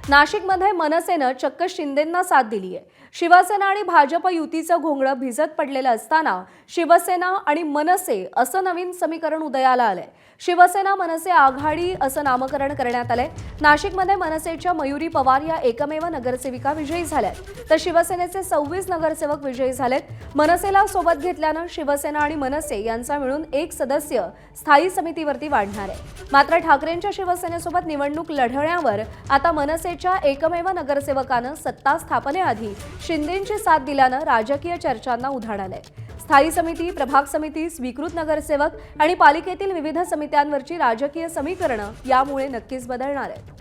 नाशिकमध्ये मनसेनं चक्क शिंदेंना साथ दिली आहे। शिवसेना आणि भाजप युतीचं घोंगडं भिजत पडलेलं असताना शिवसेना आणि मनसे असं नवीन समीकरण उदयाला आलंय। शिवसेना मनसे आघाडी असं नामकरण करण्यात आलंय। नाशिकमध्ये मनसेच्या मयुरी पवार या एकमेव नगरसेविका विजयी झाल्यात, तर शिवसेनेचे 26 नगरसेवक विजयी झालेत। मनसेला सोबत घेतल्यानं शिवसेना आणि मनसे यांचा मिळून एक सदस्य स्थायी समितीवरती वाढणार आहे। मात्र ठाकरेंच्या शिवसेनेसोबत निवडणूक लढवण्यावर आता मनसेच्या एकमेव नगरसेवकानं सत्ता स्थापनेआधी शिंदेंची साथ दिल्यानं राजकीय चर्चांना उधाण आलंय। स्थायी समिती, प्रभाग समिती, स्वीकृत नगरसेवक आणि पालिकेतील विविध समित्यांवरची राजकीय समीकरणं यामुळे नक्कीच बदलणार आहेत।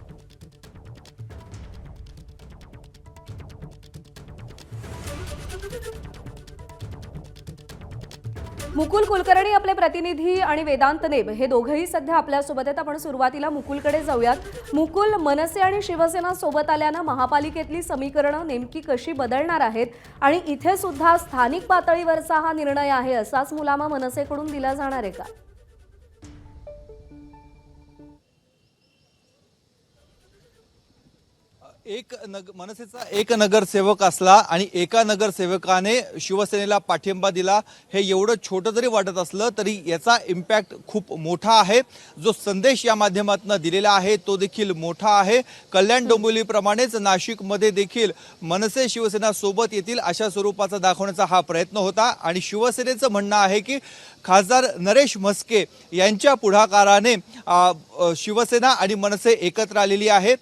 मुकुल कुलकर्णी आपले प्रतिनिधी आणि वेदांत नेब हे दोघेही सध्या आपल्यासोबत आहेत। आपण सुरुवातीला मुकुलकडे जाऊयात। मुकुल, मनसे आणि शिवसेना सोबत आल्यानं महापालिकेतली समीकरणं नेमकी कशी बदलणार आहेत आणि इथे सुद्धा स्थानिक पातळीवरचा हा निर्णय आहे असाच मुलामा मनसेकडून दिला जाणार आहे का? मनसेचा एक नगरसेवक असला आणि एका नगरसेवकाने शिवसेनेला पाठिंबा दिला, हे एवढं छोटं जरी वाटत असलं तरी याचा इम्पॅक्ट खूप मोठा आहे। जो संदेश या माध्यमातून दिलेला आहे तो देखील मोठा आहे। कल्याण डोंबिवलीप्रमाणेच नाशिकमध्ये देखील मनसे शिवसेना सोबत येतील अशा स्वरूपाचा दाखवण्याचा हा प्रयत्न होता आणि शिवसेनेचं म्हणणं आहे की खासदार नरेश म्हस्के यांच्या पुढाकाराने शिवसेना आणि मनसे एकत्र आलेली आहे।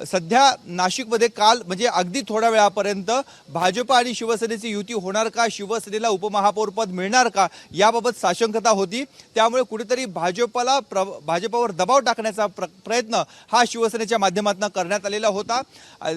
सध्या नाशिकमध्ये काल म्हणजे अगदी थोड्या वेळापर्यंत भाजप आणि शिवसेनेची युती होणार का, शिवसेनेला उपमहापौर पद मिळणार का याबाबत साशंकता होती। त्यामुळे कुठेतरी भाजपवर दबाव टाकण्याचा प्रयत्न हा शिवसेनेच्या माध्यमातून करण्यात आलेला होता।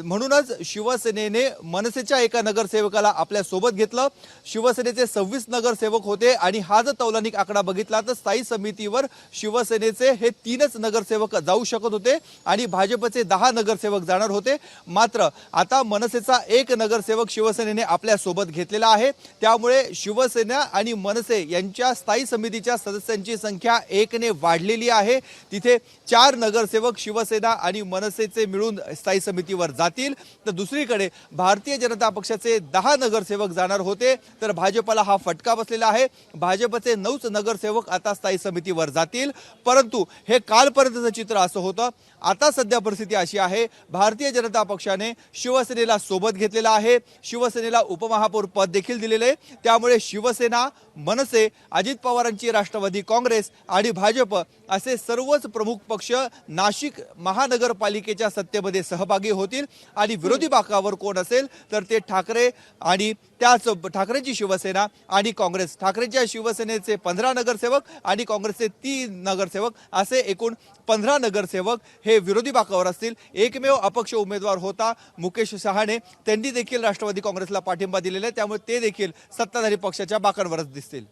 म्हणूनच शिवसेनेने मनसेच्या एका नगरसेवकाला आपल्या सोबत घेतलं। शिवसेनेचे 26 नगरसेवक होते आणि हा जर तौलनिक आकडा बघितला तर स्थायी समितीवर शिवसेनेचे हे 3च नगरसेवक जाऊ शकत होते आणि भाजपचे 10 नगरसेवक जाणार होते। मात्र आता मनसेचा एक नगरसेवक शिवसेनेने आपल्या सोबत घेतलेला आहे। त्यामुळे शिवसेना आणि मनसे यांच्या स्थायी समितीच्या सदस्यांची संख्या 1 ने वाढलेली आहे। तिथे 4 नगरसेवक शिवसेना आणि मनसेचे मिळून स्थायी समितीवर जातील, तर दुसरीकडे भारतीय जनता पक्षाचे 10 नगरसेवक जाणार होते, तर भाजपला हा फटका बसलेला आहे। भाजपचे 9 नगरसेवक आता स्थायी समितीवर जातील। परंतु हे कालपर्यंतचं चित्र असं होतं। आता सध्या परिस्थिती अशी आहे, भारतीय जनता पक्षाने शिवसेनेला सोबत घेतलेला आहे, शिवसेनेला उपमहापौर पद देखील दिलेले आहे। त्यामुळे शिवसेना, मनसे, अजित पवारांची राष्ट्रवादी काँग्रेस आणि भाजप असे सर्वच प्रमुख पक्ष नाशिक महानगरपालिकेच्या सत्तेमध्ये सहभागी होतील आणि विरोधी बाकावर कोण असेल तर ते ठाकरे आणि त्याच ठाकरेंची शिवसेना आणि काँग्रेस। ठाकरेंच्या शिवसेनेचे 15 नगरसेवक आणि काँग्रेसचे 3 नगरसेवक असे एकूण 15 नगरसेवक हे विरोधी बाकावर असतील। एकमेव अपक्ष उमेदवार होता मुकेश शहाणे, त्यांनी देखील राष्ट्रवादी काँग्रेसला पाठिंबा दिलेला आहे। त्यामुळे ते देखील सत्ताधारी पक्षाच्या बाकांवरच दिसतील।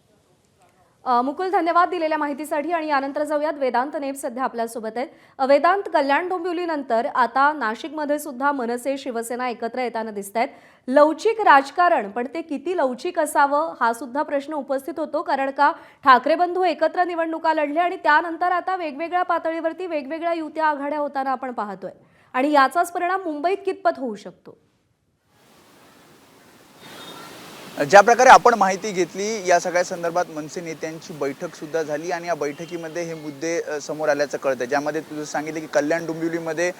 मुकुल, धन्यवाद दिलेल्या माहितीसाठी। आणि यानंतर जाऊयात वेदांत नेब सध्या आपल्यासोबत आहेत। वेदांत, कल्याण डोंबिवलीनंतर आता नाशिकमध्ये सुद्धा मनसे शिवसेना एकत्र येताना दिसत आहेत। लवचिक राजकारण, पण ते किती लवचिक असावं हा सुद्धा प्रश्न उपस्थित होतो, कारण का ठाकरे बंधू एकत्र निवडणुका लढले आणि त्यानंतर आता वेगवेगळ्या पातळीवरती वेगवेगळ्या युत्या आघाड्या होताना आपण पाहतोय आणि याचाच परिणाम मुंबईत कितपत होऊ शकतो? ज्या प्रकारे आपण माहिती घेतली, या सगळ्या संदर्भात मनसे नेत्यांची बैठक सुद्धा झाली आणि या बैठकीमध्ये हे मुद्दे समोर आल्याचं कळतं। ज्यामध्ये तुझं सांगितलं की कल्याण डोंबिवलीमध्ये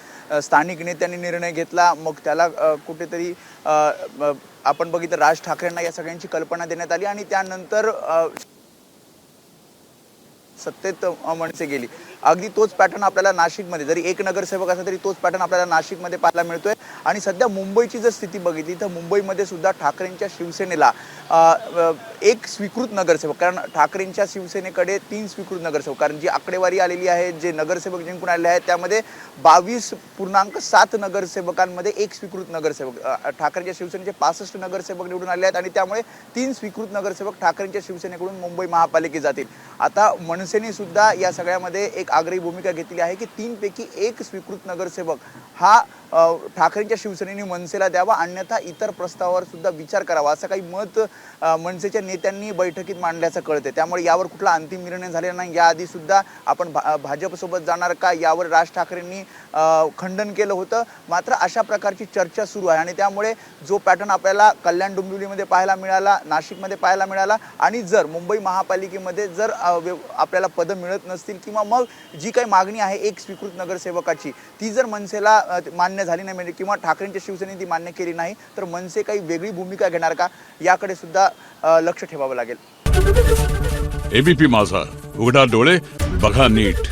स्थानिक नेत्यांनी निर्णय घेतला, मग त्याला कुठेतरी आपण बघितलं राज ठाकरेंना या सगळ्यांची कल्पना देण्यात आली आणि त्यानंतर सत्तेत मनसे गेली। अगदी तोच पॅटर्न आपल्याला नाशिकमध्ये, जरी एक नगरसेवक असला तरी तोच पॅटर्न आपल्याला नाशिकमध्ये पाहायला मिळतोय। आणि सध्या मुंबईची जर स्थिती बघितली तर मुंबईमध्ये सुद्धा ठाकरेंच्या शिवसेनेला एक स्वीकृत नगरसेवक, कारण ठाकरेंच्या शिवसेनेकडे 3 स्वीकृत नगरसेवक, कारण जी आकडेवारी आलेली आहे, जे नगरसेवक जिंकून आलेले आहेत त्यामध्ये 22.7 नगरसेवकांमध्ये एक स्वीकृत नगरसेवक, ठाकरेंच्या शिवसेनेचे 65 नगरसेवक निवडून आले आहेत आणि त्यामुळे 3 स्वीकृत नगरसेवक ठाकरेंच्या शिवसेनेकडून मुंबई महापालिकेत जातील। आता मनसेने सुद्धा या सगळ्यामध्ये एक आग्रही भूमिका घेतली आहे की 3 पैकी 1 स्वीकृत नगरसेवक हा ठाकरेंच्या शिवसेनेने मनसेला द्यावा, अन्यथा इतर प्रस्तावावर सुद्धा विचार करावा असं काही मत मनसेच्या नेत्यांनी बैठकीत मांडल्याचं कळते. त्यामुळे यावर कुठला अंतिम निर्णय झालेला नाही. याआधी सुद्धा आपण भाजपसोबत जाणार का यावर राज ठाकरेंनी खंडन केलं होतं. मात्र अशा प्रकारची चर्चा सुरू आहे आणि त्यामुळे जो पॅटर्न आपल्याला कल्याण डोंबिवलीमध्ये पाहायला मिळाला, नाशिकमध्ये पाहायला मिळाला आणि जर मुंबई महापालिकेमध्ये जर आपल्याला पदं मिळत नसतील किंवा मग जी काही मागणी आहे एक स्वीकृत नगरसेवकाची ती जर मनसेला मान्य झाली नाही म्हणजे किंवा ठाकरेंच्या शिवसेनेने ती मान्य केली नाही तर मनसे काही वेगळी भूमिका घेणार का याकडे सुद्धा लक्ष ठेवावं लागेल. एबीपी माझा, उघडा डोळे बघा नीट.